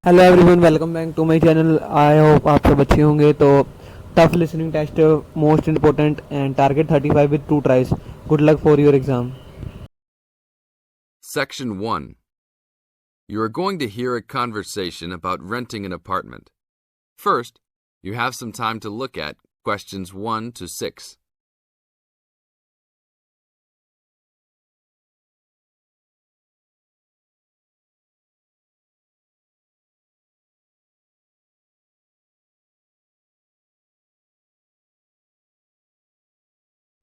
Hello everyone, welcome back to my channel. I hope आप सब अच्छे होंगे। तो tough listening test most important and target 35 with 2 tries. Good luck for your exam. Section 1. You are going to hear a conversation about renting an apartment. First, you have some time to look at questions 1 to 6.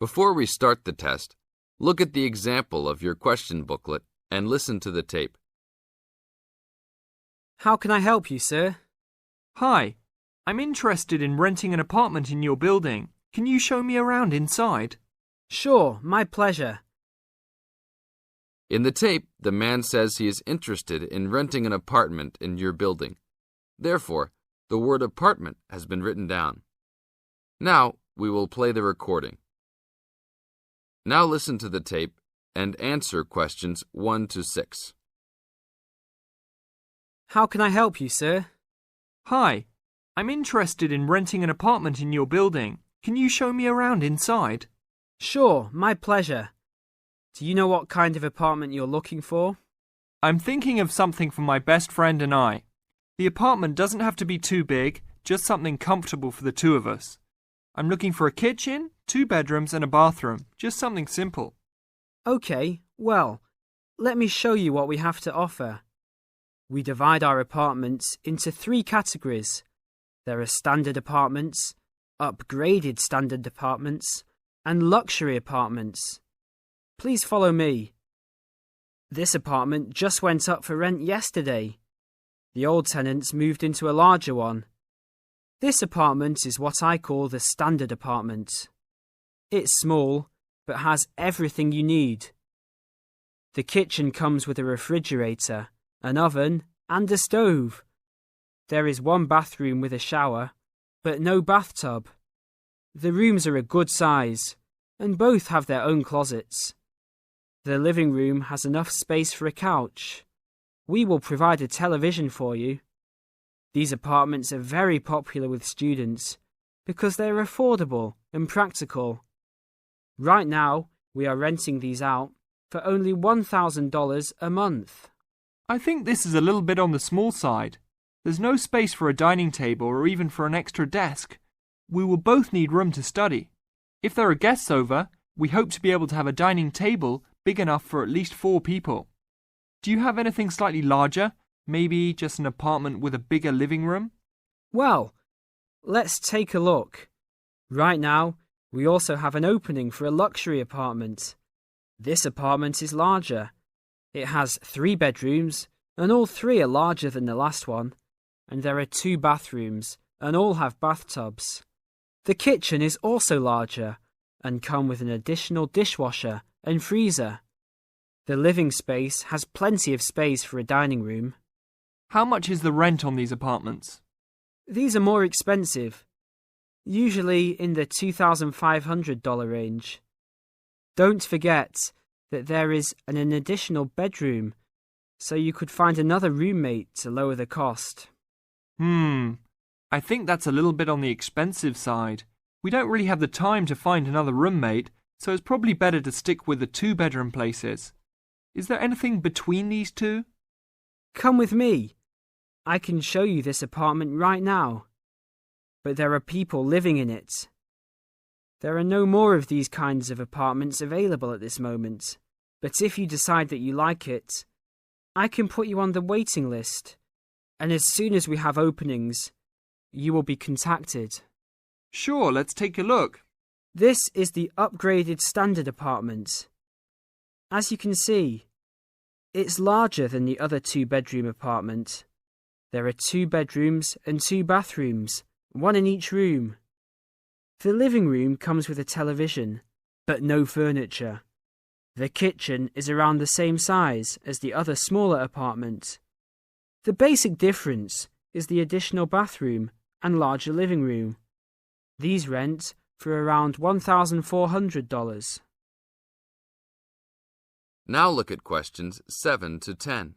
Before we start the test, look at the example of your question booklet and listen to the tape. How can I help you, sir? Hi, I'm interested in renting an apartment in your building. Can you show me around inside? Sure, my pleasure. In the tape, the man says he is interested in renting an apartment in your building. Therefore, the word apartment has been written down. Now, we will play the recording. Now listen to the tape and answer questions 1 to 6. How can I help you, sir? Hi, I'm interested in renting an apartment in your building. Can you show me around inside? Sure, my pleasure. Do you know what kind of apartment you're looking for? I'm thinking of something for my best friend and I. The apartment doesn't have to be too big, just something comfortable for the two of us. I'm looking for a kitchen, 2 bedrooms and a bathroom, just something simple. Okay, well, let me show you what we have to offer. We divide our apartments into 3 categories. There are standard apartments, upgraded standard apartments, and luxury apartments. Please follow me. This apartment just went up for rent yesterday. The old tenants moved into a larger one. This apartment is what I call the standard apartment. It's small, but has everything you need. The kitchen comes with a refrigerator, an oven, and a stove. There is 1 bathroom with a shower, but no bathtub. The rooms are a good size, and both have their own closets. The living room has enough space for a couch. We will provide a television for you. These apartments are very popular with students because they're affordable and practical. Right now, we are renting these out for only $1,000 a month. I think this is a little bit on the small side. There's no space for a dining table or even for an extra desk. We will both need room to study. If there are guests over, we hope to be able to have a dining table big enough for at least 4 people. Do you have anything slightly larger? Maybe just an apartment with a bigger living room? Well, let's take a look. Right now, we also have an opening for a luxury apartment. This apartment is larger. It has 3 bedrooms, and all 3 are larger than the last one. And there are 2 bathrooms, and all have bathtubs. The kitchen is also larger, and come with an additional dishwasher and freezer. The living space has plenty of space for a dining room. How much is the rent on these apartments? These are more expensive, usually in the $2,500 range. Don't forget that there is an additional bedroom, so you could find another roommate to lower the cost. I think that's a little bit on the expensive side. We don't really have the time to find another roommate, so it's probably better to stick with the 2-bedroom places. Is there anything between these 2? Come with me. I can show you this apartment right now. But there are people living in it. There are no more of these kinds of apartments available at this moment. But if you decide that you like it, I can put you on the waiting list. And as soon as we have openings, you will be contacted. Sure, let's take a look. This is the upgraded standard apartment. As you can see, it's larger than the other 2-bedroom apartment. There are 2 bedrooms and 2 bathrooms, 1 in each room. The living room comes with a television, but no furniture. The kitchen is around the same size as the other smaller apartment. The basic difference is the additional bathroom and larger living room. These rent for around $1,400. Now look at questions 7 to 10.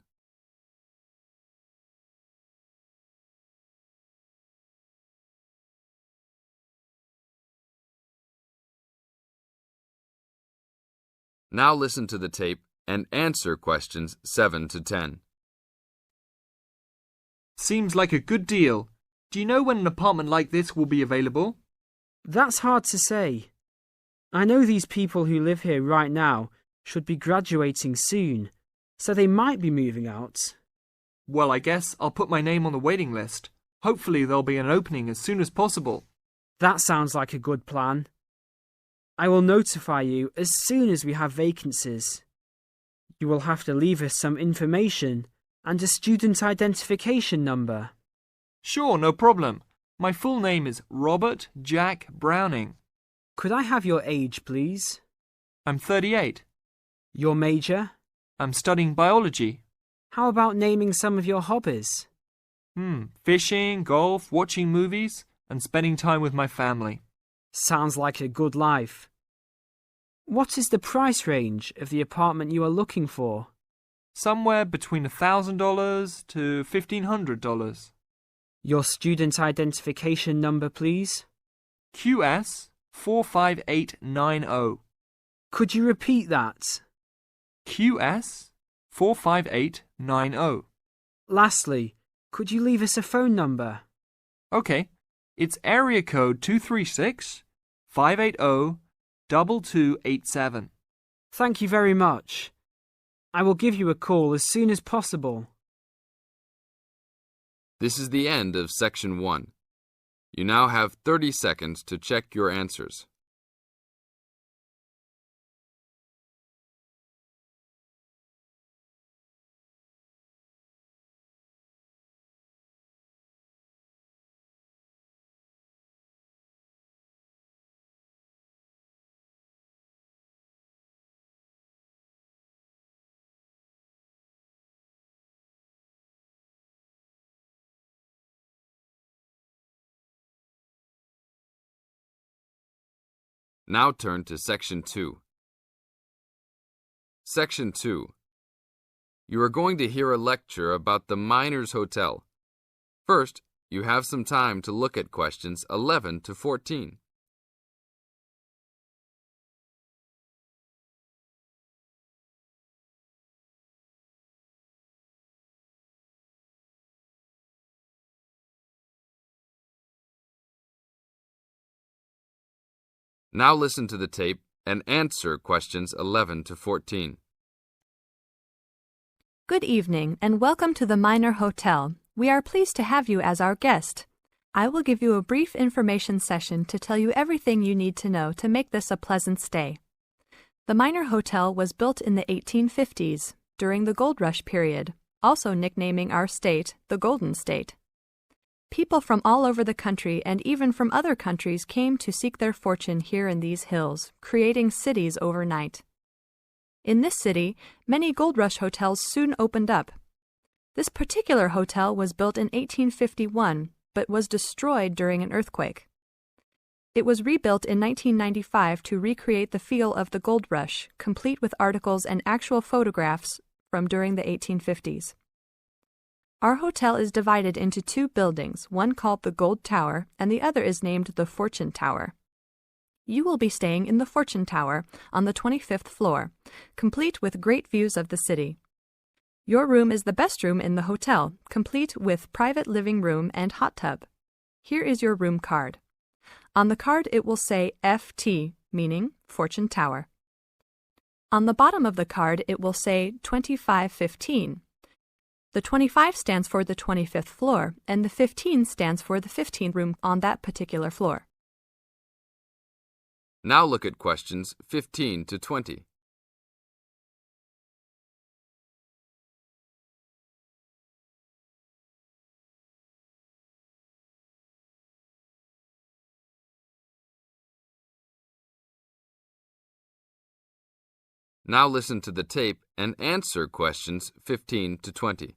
Now listen to the tape and answer questions 7 to 10. Seems like a good deal. Do you know when an apartment like this will be available? That's hard to say. I know these people who live here right now should be graduating soon, so they might be moving out. Well, I guess I'll put my name on the waiting list. Hopefully there'll be an opening as soon as possible. That sounds like a good plan. I will notify you as soon as we have vacancies. You will have to leave us some information and a student identification number. Sure, no problem. My full name is Robert Jack Browning. Could I have your age, please? I'm 38. Your major? I'm studying biology. How about naming some of your hobbies? Fishing, golf, watching movies, and spending time with my family. Sounds like a good life. What is the price range of the apartment you are looking for? Somewhere between $1,000 to $1,500. Your student identification number, please. QS 45890. Could you repeat that? QS 45890. Lastly, could you leave us a phone number? Okay, it's area code 236 580 2287. Thank you very much. I will give you a call as soon as possible. This is the end of Section 1. You now have 30 seconds to check your answers. Now turn to Section 2. Section 2. You are going to hear a lecture about the Miners Hotel. First, you have some time to look at questions 11 to 14. Now listen to the tape and answer questions 11 to 14. Good evening and welcome to the Miner Hotel. We are pleased to have you as our guest. I will give you a brief information session to tell you everything you need to know to make this a pleasant stay. The Miner Hotel was built in the 1850s, during the Gold Rush period, also nicknaming our state the Golden State. People from all over the country and even from other countries came to seek their fortune here in these hills, creating cities overnight. In this city, many Gold Rush hotels soon opened up. This particular hotel was built in 1851, but was destroyed during an earthquake. It was rebuilt in 1995 to recreate the feel of the Gold Rush, complete with articles and actual photographs from during the 1850s. Our hotel is divided into two buildings, one called the Gold Tower and the other is named the Fortune Tower. You will be staying in the Fortune Tower on the 25th floor, complete with great views of the city. Your room is the best room in the hotel, complete with private living room and hot tub. Here is your room card. On the card it will say FT, meaning Fortune Tower. On the bottom of the card it will say 2515. The 25 stands for the 25th floor, and the 15 stands for the 15th room on that particular floor. Now look at questions 15 to 20. Now listen to the tape and answer questions 15 to 20.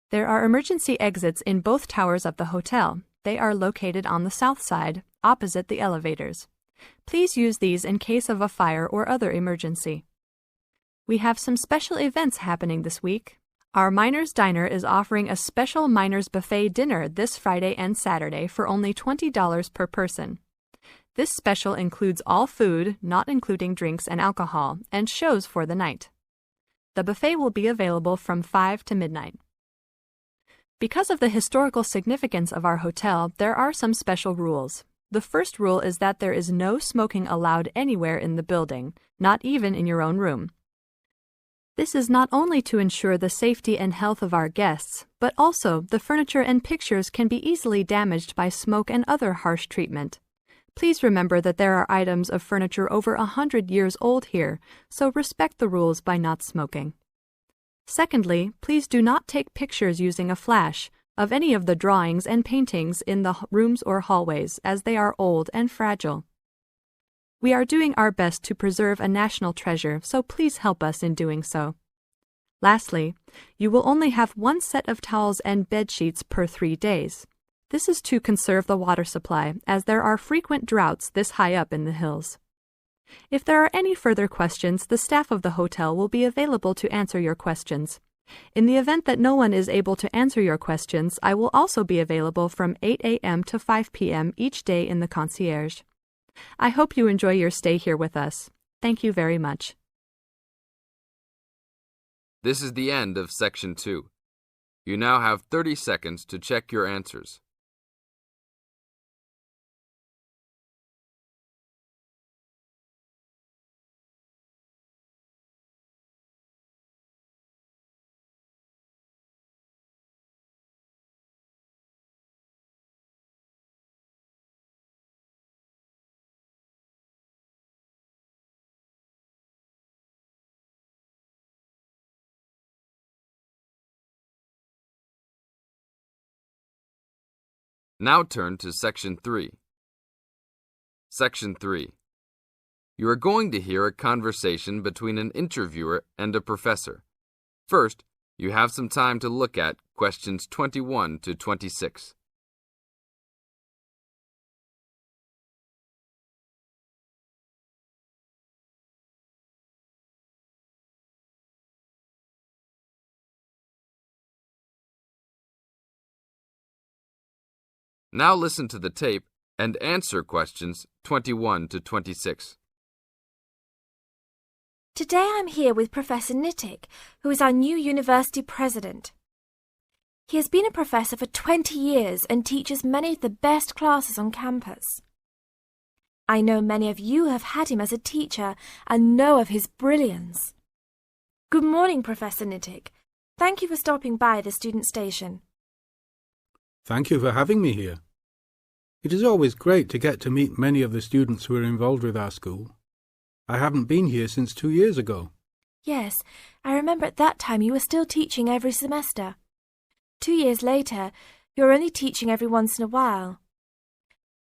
There are emergency exits in both towers of the hotel. They are located on the south side, opposite the elevators. Please use these in case of a fire or other emergency. We have some special events happening this week. Our Miners Diner is offering a special Miners Buffet dinner this Friday and Saturday for only $20 per person. This special includes all food, not including drinks and alcohol, and shows for the night. The buffet will be available from 5 to midnight. Because of the historical significance of our hotel, there are some special rules. The first rule is that there is no smoking allowed anywhere in the building, not even in your own room. This is not only to ensure the safety and health of our guests, but also the furniture and pictures can be easily damaged by smoke and other harsh treatment. Please remember that there are items of furniture over 100 years old here, so respect the rules by not smoking. Secondly, please do not take pictures using a flash of any of the drawings and paintings in the rooms or hallways, as they are old and fragile. We are doing our best to preserve a national treasure, so please help us in doing so. Lastly, you will only have one set of towels and bed sheets per 3 days. This is to conserve the water supply, as there are frequent droughts this high up in the hills. If there are any further questions, the staff of the hotel will be available to answer your questions. In the event that no one is able to answer your questions, I will also be available from 8 a.m. to 5 p.m. each day in the concierge. I hope you enjoy your stay here with us. Thank you very much. This is the end of Section 2. You now have 30 seconds to check your answers. Now turn to Section 3. Section 3. You are going to hear a conversation between an interviewer and a professor. First, you have some time to look at questions 21 to 26. Now listen to the tape and answer questions 21 to 26. Today I'm here with Professor Nittick, who is our new university president. He has been a professor for 20 years and teaches many of the best classes on campus. I know many of you have had him as a teacher and know of his brilliance. Good morning, Professor Nittick. Thank you for stopping by the student station. Thank you for having me here. It is always great to get to meet many of the students who are involved with our school. I haven't been here since 2 years ago. Yes, I remember at that time you were still teaching every semester. 2 years later, you're only teaching every once in a while.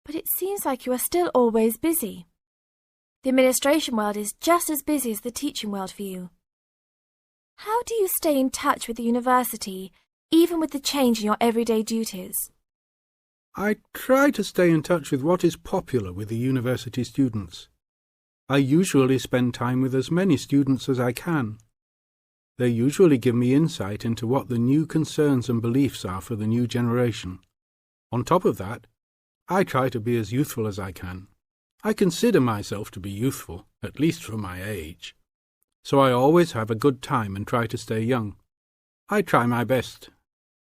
But it seems like you are still always busy. The administration world is just as busy as the teaching world for you. How do you stay in touch with the university, even with the change in your everyday duties? I try to stay in touch with what is popular with the university students. I usually spend time with as many students as I can. They usually give me insight into what the new concerns and beliefs are for the new generation. On top of that, I try to be as youthful as I can. I consider myself to be youthful, at least for my age. So I always have a good time and try to stay young. I try my best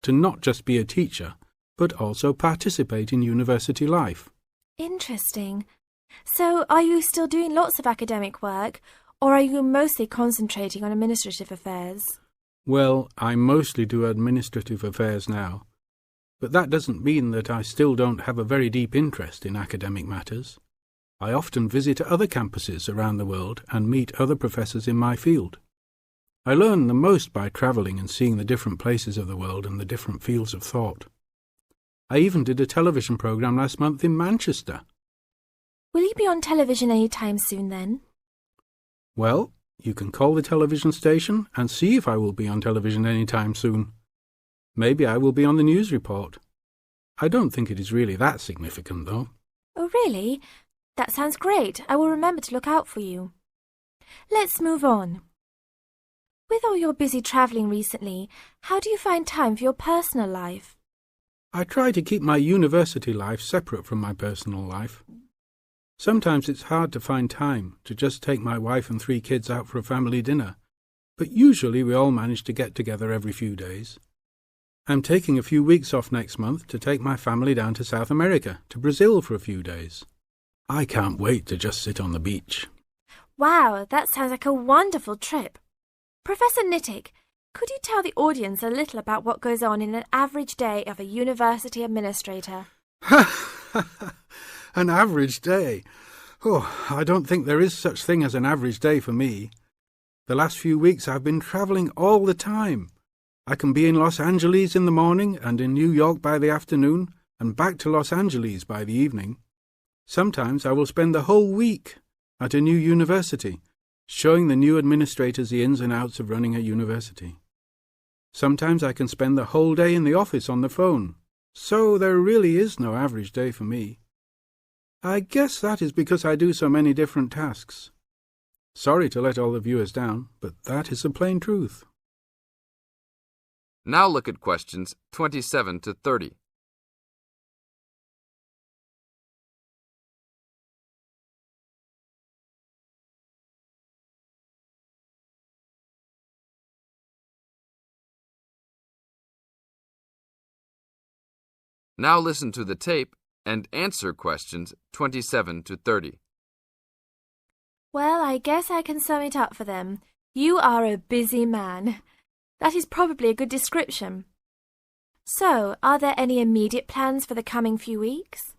to not just be a teacher, but also participate in university life. Interesting. So, are you still doing lots of academic work, or are you mostly concentrating on administrative affairs? Well, I mostly do administrative affairs now, but that doesn't mean that I still don't have a very deep interest in academic matters. I often visit other campuses around the world and meet other professors in my field. I learn the most by travelling and seeing the different places of the world and the different fields of thought. I even did a television programme last month in Manchester. Will you be on television any time soon then? Well, you can call the television station and see if I will be on television any time soon. Maybe I will be on the news report. I don't think it is really that significant, though. Oh, really? That sounds great. I will remember to look out for you. Let's move on. With all your busy travelling recently, how do you find time for your personal life? I try to keep my university life separate from my personal life. Sometimes it's hard to find time to just take my wife and 3 kids out for a family dinner, but usually we all manage to get together every few days. I'm taking a few weeks off next month to take my family down to South America, to Brazil for a few days. I can't wait to just sit on the beach. Wow, that sounds like a wonderful trip. Professor Nittick, could you tell the audience a little about what goes on in an average day of a university administrator? An average day? Oh, I don't think there is such thing as an average day for me. The last few weeks I've been travelling all the time. I can be in Los Angeles in the morning and in New York by the afternoon and back to Los Angeles by the evening. Sometimes I will spend the whole week at a new university, showing the new administrators the ins and outs of running a university. Sometimes I can spend the whole day in the office on the phone, so there really is no average day for me. I guess that is because I do so many different tasks. Sorry to let all the viewers down, but that is the plain truth. Now look at questions 27 to 30. Now listen to the tape and answer questions 27 to 30. Well, I guess I can sum it up for them. You are a busy man. That is probably a good description. So, are there any immediate plans for the coming few weeks?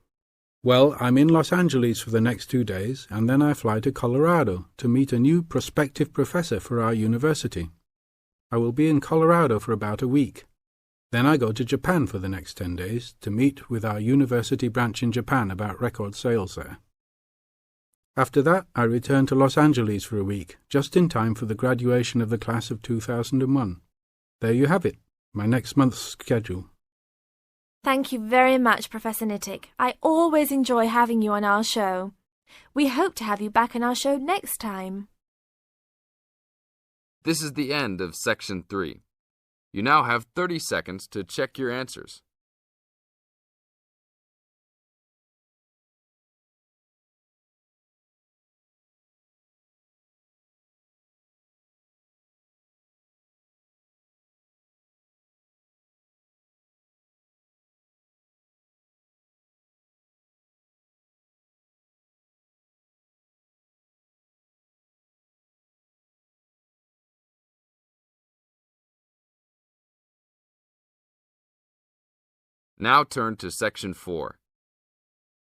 Well, I'm in Los Angeles for the next 2 days, and then I fly to Colorado to meet a new prospective professor for our university. I will be in Colorado for about a week. Then I go to Japan for the next 10 days to meet with our university branch in Japan about record sales there. After that, I return to Los Angeles for a week, just in time for the graduation of the class of 2001. There you have it, my next month's schedule. Thank you very much, Professor Nittick. I always enjoy having you on our show. We hope to have you back on our show next time. This is the end of Section 3. You now have 30 seconds to check your answers. Now turn to Section 4.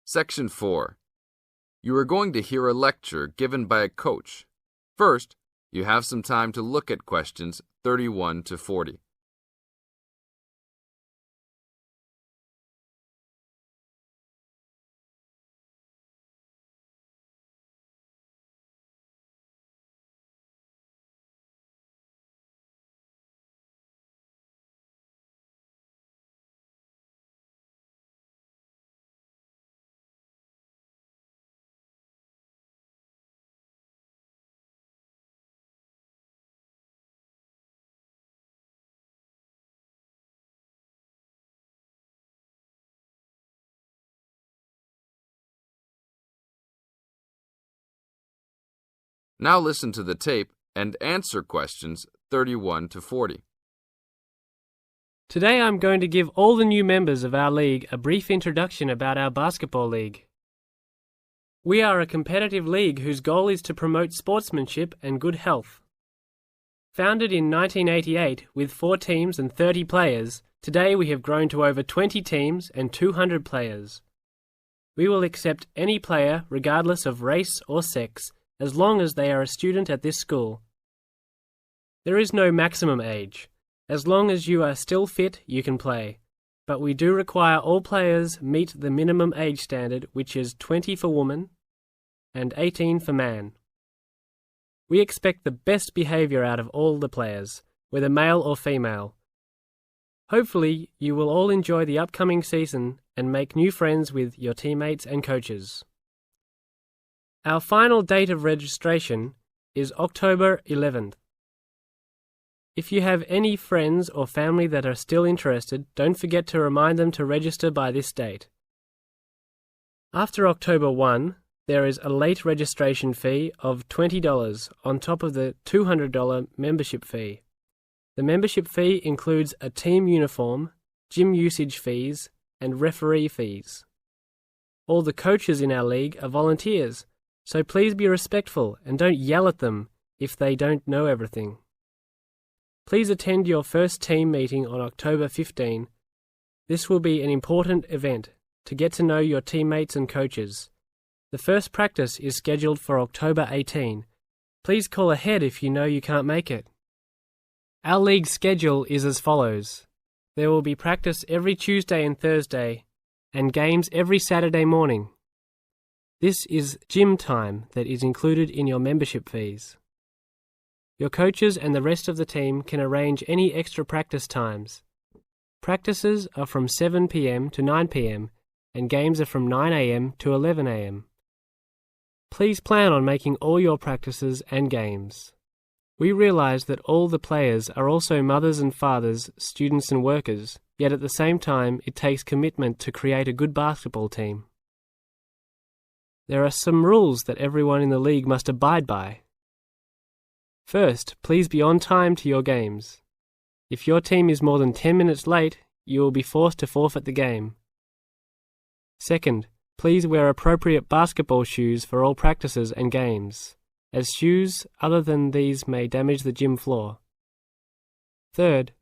Section 4. You are going to hear a lecture given by a coach. First, you have some time to look at questions 31 to 40. Now listen to the tape and answer questions 31 to 40. Today I'm going to give all the new members of our league a brief introduction about our basketball league. We are a competitive league whose goal is to promote sportsmanship and good health. Founded in 1988 with 4 teams and 30 players, today we have grown to over 20 teams and 200 players. We will accept any player regardless of race or sex, as long as they are a student at this school. There is no maximum age. As long as you are still fit, you can play. But we do require all players meet the minimum age standard, which is 20 for woman and 18 for man. We expect the best behaviour out of all the players, whether male or female. Hopefully, you will all enjoy the upcoming season and make new friends with your teammates and coaches. Our final date of registration is October 11th. If you have any friends or family that are still interested, don't forget to remind them to register by this date. After October 1, there is a late registration fee of $20 on top of the $200 membership fee. The membership fee includes a team uniform, gym usage fees, and referee fees. All the coaches in our league are volunteers, so please be respectful and don't yell at them if they don't know everything. Please attend your first team meeting on October 15. This will be an important event to get to know your teammates and coaches. The first practice is scheduled for October 18. Please call ahead if you know you can't make it. Our league schedule is as follows. There will be practice every Tuesday and Thursday, and games every Saturday morning. This is gym time that is included in your membership fees. Your coaches and the rest of the team can arrange any extra practice times. Practices are from 7 p.m. to 9 p.m. and games are from 9 a.m. to 11 a.m. Please plan on making all your practices and games. We realize that all the players are also mothers and fathers, students and workers, yet at the same time it takes commitment to create a good basketball team. There are some rules that everyone in the league must abide by. First, please be on time to your games. If your team is more than 10 minutes late, you will be forced to forfeit the game. Second, please wear appropriate basketball shoes for all practices and games, as shoes other than these may damage the gym floor. Third,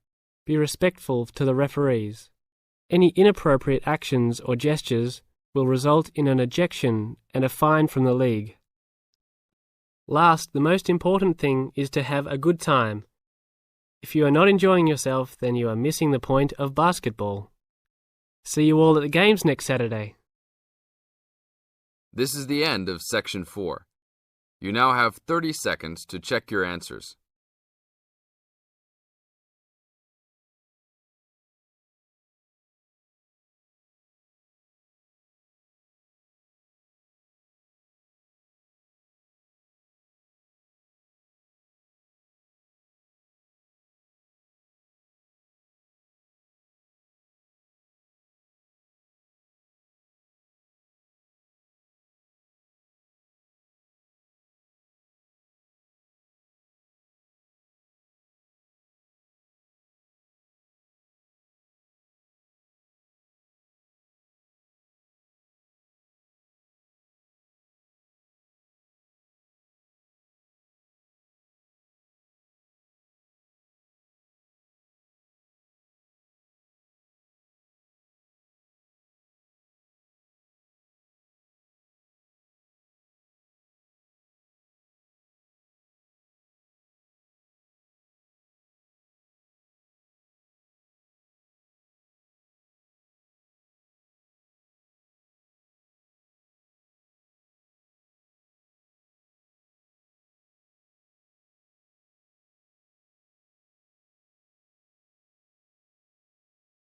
be respectful to the referees. Any inappropriate actions or gestures will result in an ejection and a fine from the league. Last, the most important thing is to have a good time. If you are not enjoying yourself, then you are missing the point of basketball. See you all at the games next Saturday. This is the end of Section 4. You now have 30 seconds to check your answers.